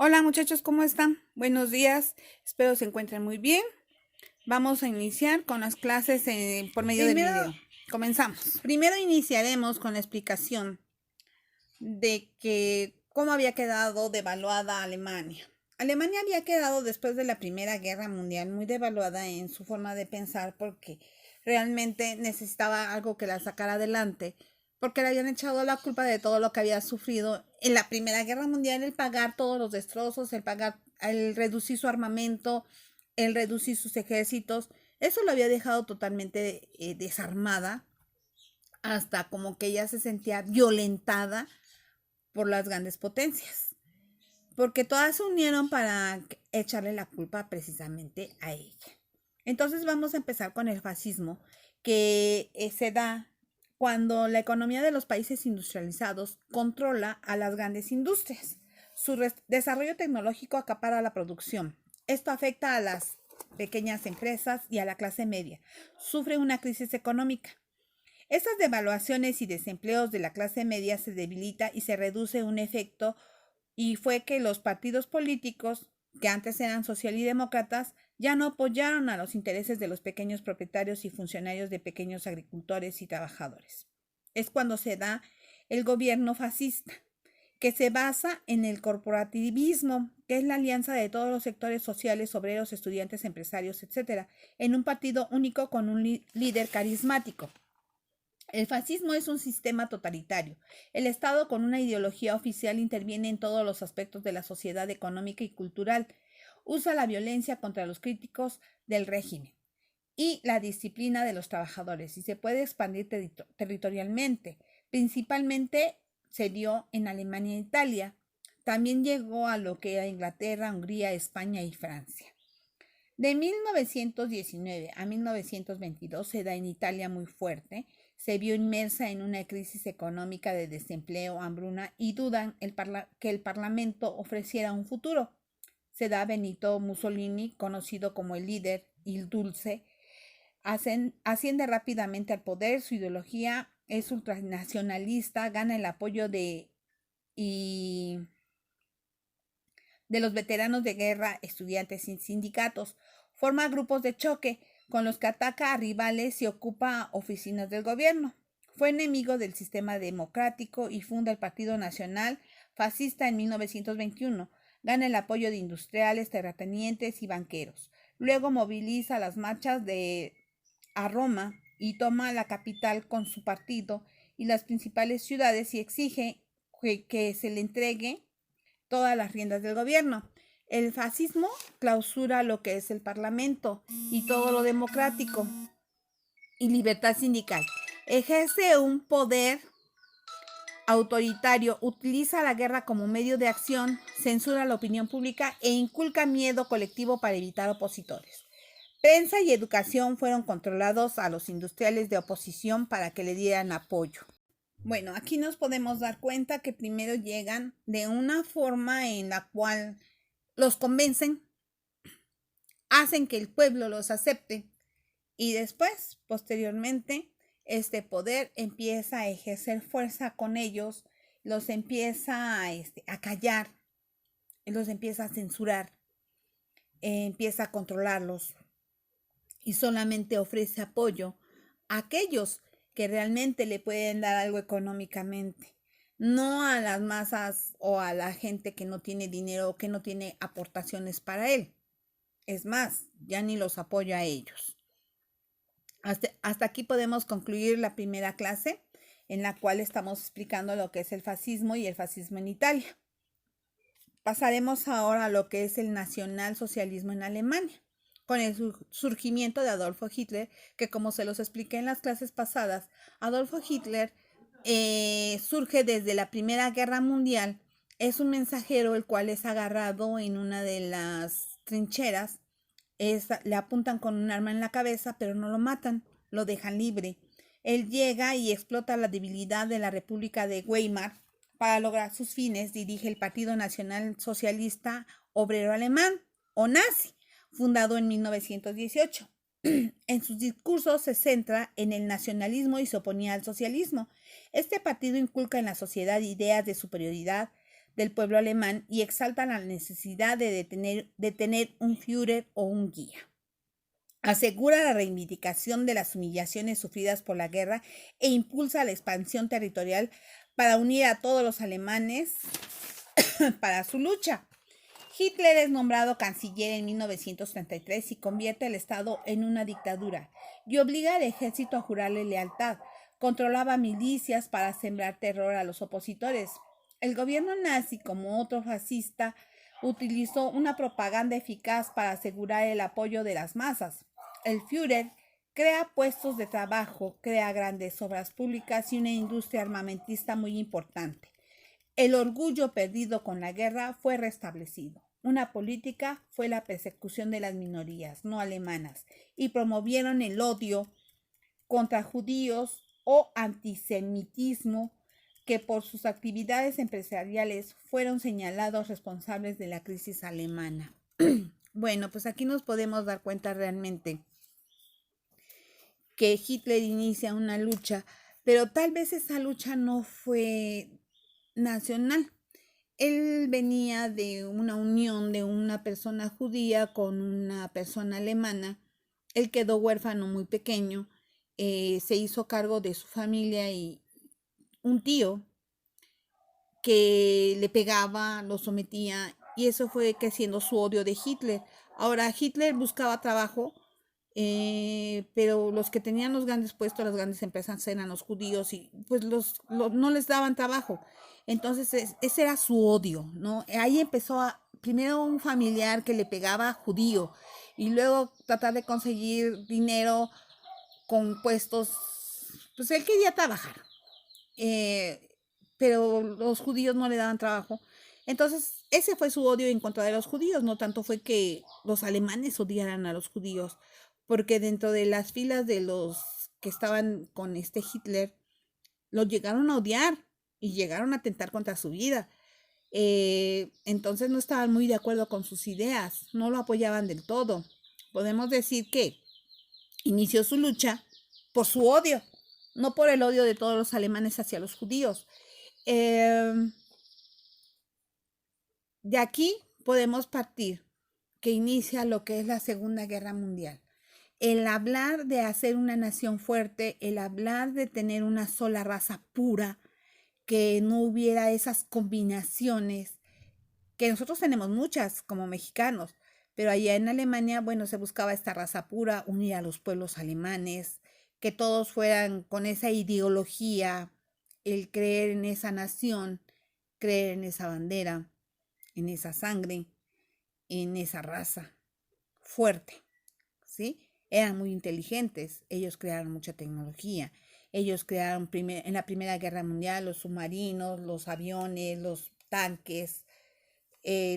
Hola muchachos, ¿cómo están? Buenos días, espero se encuentren muy bien. Vamos a iniciar con las clases por medio del Primero, video. Comenzamos. Primero iniciaremos con la explicación de que cómo había quedado devaluada Alemania. Alemania había quedado después de la Primera Guerra Mundial muy devaluada en su forma de pensar porque realmente necesitaba algo que la sacara adelante, porque le habían echado la culpa de todo lo que había sufrido en la Primera Guerra Mundial, el pagar todos los destrozos, el reducir su armamento, el reducir sus ejércitos. Eso lo había dejado totalmente desarmada, hasta como que ella se sentía violentada por las grandes potencias, porque todas se unieron para echarle la culpa precisamente a ella. Entonces vamos a empezar con el fascismo, que se da cuando la economía de los países industrializados controla a las grandes industrias. Su desarrollo tecnológico acapara la producción. Esto afecta a las pequeñas empresas y a la clase media. Sufre una crisis económica. Estas devaluaciones y desempleos de la clase media se debilita y se reduce un efecto, y fue que los partidos políticos, que antes eran social y demócratas, ya no apoyaron a los intereses de los pequeños propietarios y funcionarios de pequeños agricultores y trabajadores. Es cuando se da el gobierno fascista, que se basa en el corporativismo, que es la alianza de todos los sectores sociales, obreros, estudiantes, empresarios, etcétera, en un partido único con un líder carismático. El fascismo es un sistema totalitario. El Estado, con una ideología oficial, interviene en todos los aspectos de la sociedad económica y cultural. Usa la violencia contra los críticos del régimen y la disciplina de los trabajadores, y se puede expandir territorialmente. Principalmente se dio en Alemania e Italia. También llegó a lo que era Inglaterra, Hungría, España y Francia. De 1919 a 1922 se da en Italia muy fuerte. Se vio inmersa en una crisis económica de desempleo, hambruna, y dudan que el Parlamento ofreciera un futuro. Se da Benito Mussolini, conocido como el líder Il Dulce, asciende rápidamente al poder. Su ideología es ultranacionalista, gana el apoyo y de los veteranos de guerra, estudiantes y sindicatos. Forma grupos de choque con los que ataca a rivales y ocupa oficinas del gobierno. Fue enemigo del sistema democrático y funda el Partido Nacional Fascista en 1921. Gana el apoyo de industriales, terratenientes y banqueros. Luego moviliza las marchas a Roma y toma la capital con su partido y las principales ciudades, y exige que se le entregue todas las riendas del gobierno. El fascismo clausura lo que es el Parlamento y todo lo democrático y libertad sindical. Ejerce un poder autoritario, utiliza la guerra como medio de acción, censura la opinión pública e inculca miedo colectivo para evitar opositores. Prensa y educación fueron controlados a los industriales de oposición para que le dieran apoyo. Bueno, aquí nos podemos dar cuenta que primero llegan de una forma en la cual los convencen, hacen que el pueblo los acepte, y después, posteriormente, este poder empieza a ejercer fuerza con ellos, los empieza a callar, los empieza a censurar, empieza a controlarlos, y solamente ofrece apoyo a aquellos que realmente le pueden dar algo económicamente, no a las masas o a la gente que no tiene dinero o que no tiene aportaciones para él. Es más, ya ni los apoya a ellos. Hasta aquí podemos concluir la primera clase, en la cual estamos explicando lo que es el fascismo y el fascismo en Italia. Pasaremos ahora a lo que es el nacionalsocialismo en Alemania, con el surgimiento de Adolfo Hitler, que, como se los expliqué en las clases pasadas, Adolfo Hitler surge desde la Primera Guerra Mundial. Es un mensajero el cual es agarrado en una de las trincheras. Le apuntan con un arma en la cabeza, pero no lo matan, lo dejan libre. Él llega y explota la debilidad de la República de Weimar. Para lograr sus fines, dirige el Partido Nacional Socialista Obrero Alemán, o nazi, fundado en 1918. En sus discursos se centra en el nacionalismo y se oponía al socialismo. Este partido inculca en la sociedad ideas de superioridad, del pueblo alemán y exalta la necesidad de tener un Führer o un guía. Asegura la reivindicación de las humillaciones sufridas por la guerra e impulsa la expansión territorial para unir a todos los alemanes para su lucha. Hitler es nombrado canciller en 1933 y convierte el Estado en una dictadura y obliga al ejército a jurarle lealtad. Controlaba milicias para sembrar terror a los opositores. El gobierno nazi, como otro fascista, utilizó una propaganda eficaz para asegurar el apoyo de las masas. El Führer crea puestos de trabajo, crea grandes obras públicas y una industria armamentista muy importante. El orgullo perdido con la guerra fue restablecido. Una política fue la persecución de las minorías no alemanas y promovieron el odio contra judíos o antisemitismo que por sus actividades empresariales fueron señalados responsables de la crisis alemana. Bueno, pues aquí nos podemos dar cuenta realmente que Hitler inicia una lucha, pero tal vez esa lucha no fue nacional. Él venía de una unión de una persona judía con una persona alemana. Él quedó huérfano muy pequeño, se hizo cargo de su familia y un tío que le pegaba, lo sometía y eso fue creciendo su odio de Hitler. Ahora Hitler buscaba trabajo, pero los que tenían los grandes puestos, las grandes empresas eran los judíos y pues no les daban trabajo. Entonces ese era su odio, ¿no? Ahí empezó primero un familiar que le pegaba judío y luego tratar de conseguir dinero con puestos, pues él quería trabajar, eh, pero los judíos no le daban trabajo. Entonces ese fue su odio en contra de los judíos, no tanto fue que los alemanes odiaran a los judíos, porque dentro de las filas de los que estaban con este Hitler, los llegaron a odiar y llegaron a atentar contra su vida. Entonces no estaban muy de acuerdo con sus ideas, no lo apoyaban del todo. Podemos decir que inició su lucha por su odio, no por el odio de todos los alemanes hacia los judíos. De aquí podemos partir que inicia lo que es la Segunda Guerra Mundial. El hablar de hacer una nación fuerte, el hablar de tener una sola raza pura, que no hubiera esas combinaciones, que nosotros tenemos muchas como mexicanos, pero allá en Alemania, bueno, se buscaba esta raza pura, unir a los pueblos alemanes, que todos fueran con esa ideología, el creer en esa nación, creer en esa bandera, en esa sangre, en esa raza fuerte, ¿sí? Eran muy inteligentes, ellos crearon mucha tecnología, ellos crearon en la Primera Guerra Mundial los submarinos, los aviones, los tanques,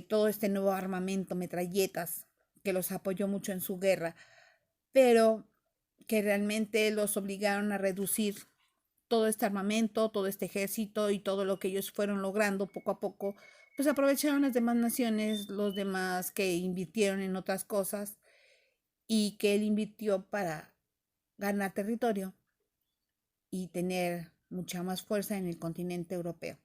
todo este nuevo armamento, metralletas, que los apoyó mucho en su guerra, pero que realmente los obligaron a reducir todo este armamento, todo este ejército y todo lo que ellos fueron logrando poco a poco, pues aprovecharon las demás naciones, los demás que invirtieron en otras cosas y que él invirtió para ganar territorio y tener mucha más fuerza en el continente europeo.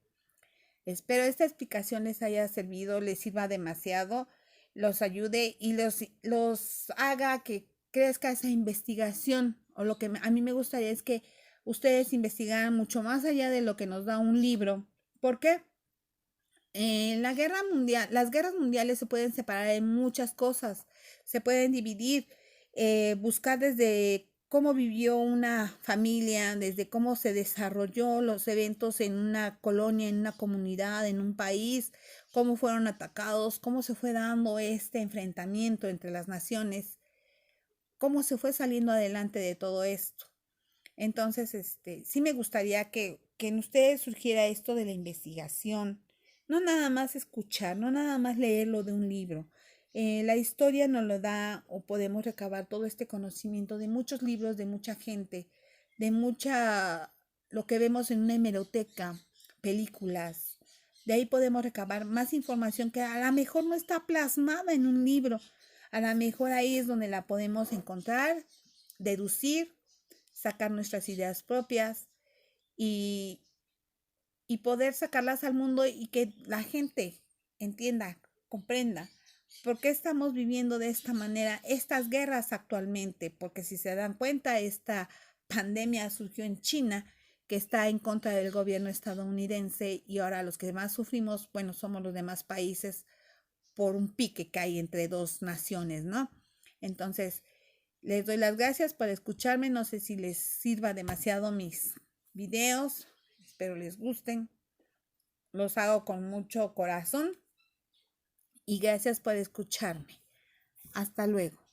Espero esta explicación les haya servido, les sirva demasiado, los ayude y los haga que crezca esa investigación. O lo que a mí me gustaría es que ustedes investigaran mucho más allá de lo que nos da un libro. ¿Por qué? La guerra mundial, las guerras mundiales se pueden separar en muchas cosas, se pueden dividir, buscar desde cómo vivió una familia, desde cómo se desarrolló los eventos en una colonia, en una comunidad, en un país, cómo fueron atacados, cómo se fue dando este enfrentamiento entre las naciones, cómo se fue saliendo adelante de todo esto. Entonces, sí me gustaría que en ustedes surgiera esto de la investigación, no nada más escuchar, no nada más leerlo de un libro. La historia nos lo da o podemos recabar todo este conocimiento de muchos libros, de mucha gente, de lo que vemos en una hemeroteca, películas. De ahí podemos recabar más información que a lo mejor no está plasmada en un libro. A lo mejor ahí es donde la podemos encontrar, deducir, sacar nuestras ideas propias y y poder sacarlas al mundo y que la gente entienda, comprenda por qué estamos viviendo de esta manera estas guerras actualmente, porque si se dan cuenta, esta pandemia surgió en China, que está en contra del gobierno estadounidense, y ahora los que más sufrimos, bueno, somos los demás países por un pique que hay entre dos naciones, ¿no? Entonces, les doy las gracias por escucharme. No sé si les sirva demasiado mis videos. Espero les gusten. Los hago con mucho corazón. Y gracias por escucharme. Hasta luego.